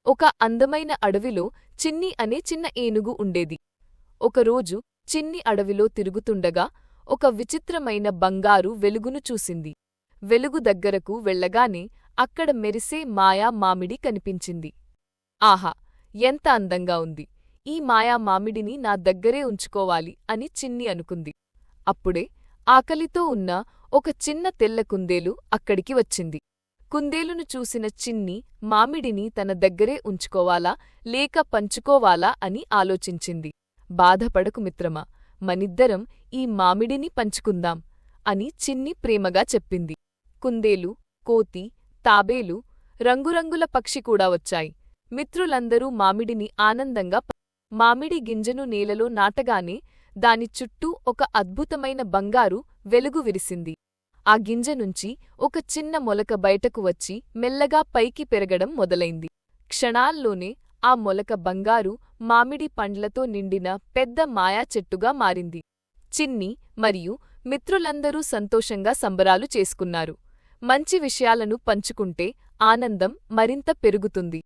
ఒక అందమైన అడవిలో చిన్ని అనే చిన్న ఏనుగు ఉండేది. ఒకరోజు చిన్ని అడవిలో తిరుగుతుండగా ఒక విచిత్రమైన బంగారు వెలుగును చూసింది. వెలుగు దగ్గరకు వెళ్ళగానే అక్కడ మెరిసే మాయా మామిడి కనిపించింది. ఆహా! ఎంత అందంగా ఉంది! ఈ మాయా మామిడిని నా దగ్గరే ఉంచుకోవాలి అని చిన్ని అనుకుంది. అప్పుడే ఆకలితో ఉన్న ఒక చిన్న తెల్ల కుందేలు అక్కడికి వచ్చింది. కుందేలును చూసిన చిన్ని మామిడిని తన దగ్గరే ఉంచుకోవాలా లేక పంచుకోవాలా అని ఆలోచించింది. బాధపడకు మిత్రమా, మనిద్దరం ఈ మామిడిని పంచుకుందాం అని చిన్ని ప్రేమగా చెప్పింది. కుందేలు, కోతి, తాబేలు, రంగురంగుల పక్షి కూడా వచ్చాయి. మిత్రులందరూ మామిడిని ఆనందంగా మామిడి గింజను నేలలో నాటగానే దాని చుట్టూ ఒక అద్భుతమైన బంగారు వెలుగు విరిసింది. ఆ గింజ నుంచి ఒక చిన్న మొలక బయటకు వచ్చి మెల్లగా పైకి పెరగడం మొదలైంది. క్షణాల్లోనే ఆ మొలక బంగారు మామిడి పండ్లతో నిండిన పెద్ద మాయా చెట్టుగా మారింది. చిన్ని మరియు మిత్రులందరూ సంతోషంగా సంబరాలు చేసుకున్నారు. మంచి విషయాలను పంచుకుంటే ఆనందం మరింత పెరుగుతుంది.